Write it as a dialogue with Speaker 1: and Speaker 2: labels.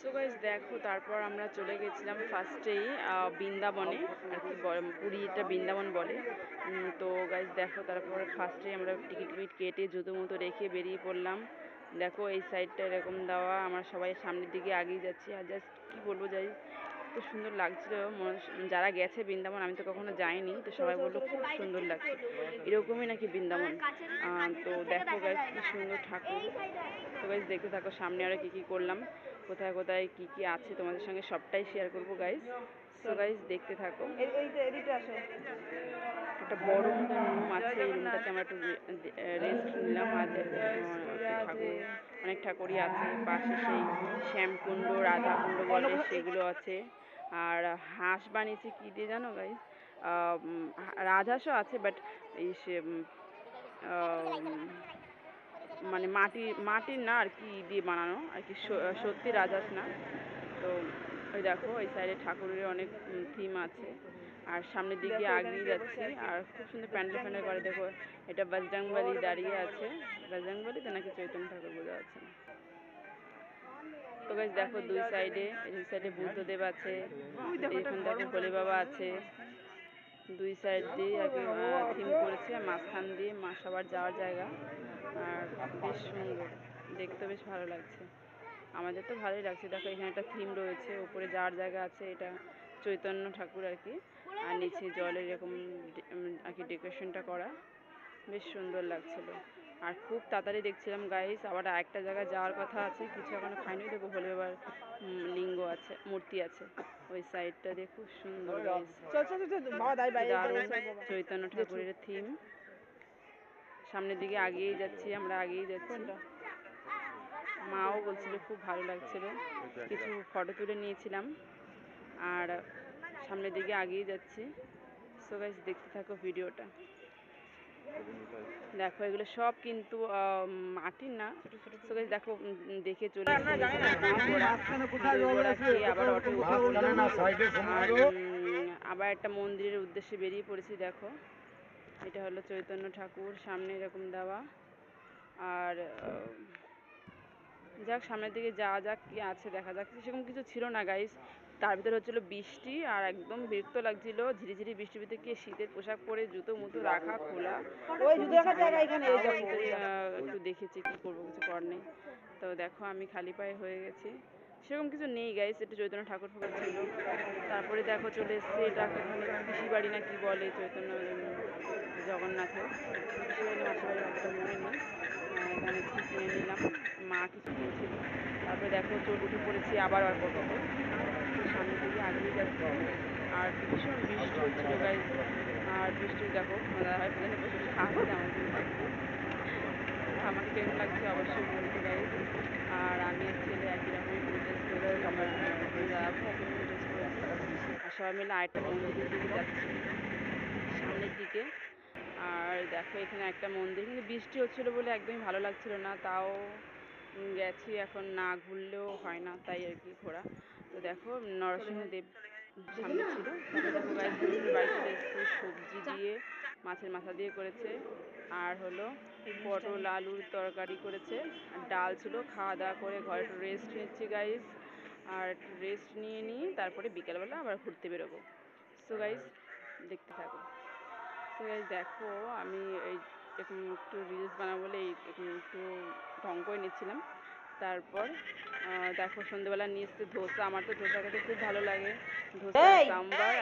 Speaker 1: So guys দেখো, তারপর আমরা চলে গেছিলাম ফার্স্টেই বৃন্দাবনে, আর কি পুরীটা বৃন্দাবন বলে। তো গাইস দেখো, তারপরে ফার্স্টেই আমরা টিকিট কেটে জুতো মতো রেখে বেরিয়ে পড়লাম। দেখো এই সাইডটা এরকম দেওয়া, আমরা সবাই সামনের দিকে আগিয়ে যাচ্ছি। আর জাস্ট কি বলবো, যাই এত সুন্দর লাগছিল। যারা গেছে বৃন্দাবন, আমি তো কখনো যাইনি, তো সবাই বললো খুব সুন্দর লাগছে, এরকমই নাকি বৃন্দাবন। তো দেখো গাইস কি সুন্দর ঠাকুর। তো গাইস দেখতে থাকো সামনে আরো কি কি করলাম, কোথায় কোথায় কি কি আছে, তোমাদের সঙ্গে সবটাই শেয়ার করবো গাইস। সো গাইস দেখতে থাকো। একটা বড় মতো রুম আছে, এই রুমটাতে আমরা একটু রেস্ট নিলাম। আর ঠাকুর, অনেক ঠাকুরই আছে পাশে, সেই শ্যামকুণ্ড রাধাকুণ্ড বলে সেগুলো আছে। আর হাঁস বানিয়েছে কি দিয়ে জানো গাইস, রাজহাঁসও আছে, বাট এই সে মানে মাটির না আর কি দিয়ে বানানো আর কি, সত্যি রাজহাঁস না। তো ওই দেখো এই সাইডে ঠাকুরের অনেক থিম আছে। আর সামনের দিকে আগিয়ে যাচ্ছি, আর খুব সুন্দর প্যান্ডেল করে। দেখো এটা বজরংবলী দাঁড়িয়ে আছে, বজরংবলী তো নাকি চৈতন্য ঠাকুর বোঝা যাচ্ছে না। তো গাইস দেখো দুই সাইডে, এই সাইডে বুদ্ধদেব আছে, এইখানে দেখো ভোলে বাবা আছে। দুই সাইড দিয়ে আর কি থিম করেছে, মাঝখান দিয়ে সবার যাওয়ার জায়গা। আর বেশ সুন্দর দেখতে, বেশ ভালো লাগছে, আমাদের তো ভালোই লাগছে। দেখো এখানে একটা থিম রয়েছে, উপরে যাওয়ার জায়গা আছে, এটা চৈতন্য ঠাকুর আর কি। আর নিচে জলের এরকম আর কি ডেকোরেশনটা করা, বেশ সুন্দর লাগছিল। আর খুব তাড়াতাড়ি দেখছিলাম গাইস, আবার একটা জায়গায় যাওয়ার কথা আছে, কিছু এখনো খাইনি। দেখো ভোলে বাবার লিঙ্গ আছে, মূর্তি আছে ওই সাইডটা, দেখো সুন্দর গাইস, দারুণ চৈতন্য ঠাকুরের থিম। সামনের দিকে আগিয়েই যাচ্ছি, আমরা আগিয়েই যাচ্ছি। মাও বলছিল খুব ভালো লাগছিল, কিছু ফটো তুলে নিয়েছিলাম। আর সামনের দিকে আগিয়ে যাচ্ছি। সো গাইস দেখতে থাকো ভিডিওটা। দেখো এগুলো সব কিন্তু মাটির না। সো গাইস দেখো দেখে চলে এসেছি খেয়ে আবার অটো উঠে পড়লাম। আর আবার একটা মন্দিরের উদ্দেশ্যে বেরিয়ে পড়েছি। দেখো এটা হলো চৈতন্য ঠাকুর, সামনে এরকম দেওয়া। আর যাক সামনের দিকে যাওয়া যাক, কি আছে দেখা যাক। সেরকম কিছু ছিল না গাইস, তার ভিতরে হচ্ছিল বৃষ্টি, আর একদম বিরক্ত লাগছিল। ঝিরিঝিরি বৃষ্টির ভিতরে কি শীতের পোশাক পরে জুতো মুতো রাখা খোলা, একটু দেখেছি, কি করবো, কিছু করার নেই। তো দেখো আমি খালি পায়ে হয়ে গেছি, সেরকম কিছু নেই গাইস, একটু চৈতন্য ঠাকুর ফাকুর ছিল। তারপরে দেখো চলে এসছে, এটা পিসি বাড়ি না কি বলে, চৈতন্য জগন্নাথের পিসি বাড়ি মাসির বাড়ি অতটা মনে নেই। এখানে কি কিনে নিলাম, মা কিছু কিনছিল। তারপরে দেখো উঠে পড়েছি আবার অল্প টোটো, সামনের দিকে আগিয়ে যাচ্ছে। আর ভীষণ বৃষ্টি হচ্ছিল গাইস। আর বৃষ্টি দেখো দাদা ভাই পেছনে বসে বসে হাসছে আমার দিকে, আমাকে কেমন লাগছে অবশ্যই বলতে গাইস। আর আমি ছেলে একই রকমই ড্রেস করেছি, আমার দাদা ভাই একই রকম ড্রেস করেছে। আর সবাই মিলে আরেকটা মন্দিরের দিকে যাচ্ছি সামনের দিকে। আর দেখো এখানে একটা মন্দির, কিন্তু বৃষ্টি হচ্ছিলো বলে একদমই ভালো লাগছিল না, তাও গেছি। এখন না ঘুরলেও হয় না, তাই আর কি ঘোরা। তো দেখো নরসিংহদেব সামনে ছিল। তারপরে দেখো গাইস বাড়ি চলে এসেছি, সবজি দিয়ে মাছের মাথা দিয়ে করেছে, আর হলো পটল আলুর তরকারি করেছে, আর ডাল ছিল। খাওয়া দাওয়া করে ঘরে একটু রেস্ট নিচ্ছি গাইস। আর একটু রেস্ট নিয়ে তারপরে বিকেলবেলা আবার ঘুরতে বেরোবো। সো গাইস দেখতে থাকো। তো গাইস দেখো আমি এই এরকম একটু রিলস বানাবো বলে এরকম একটু ঢং করে নিচ্ছিলাম। তারপর দেখো সন্ধ্যেবেলা নিয়ে এসছে ধোসা, আমার তো ধোসা খেতে খুব ভালো লাগে, ধোসা সাম্বার।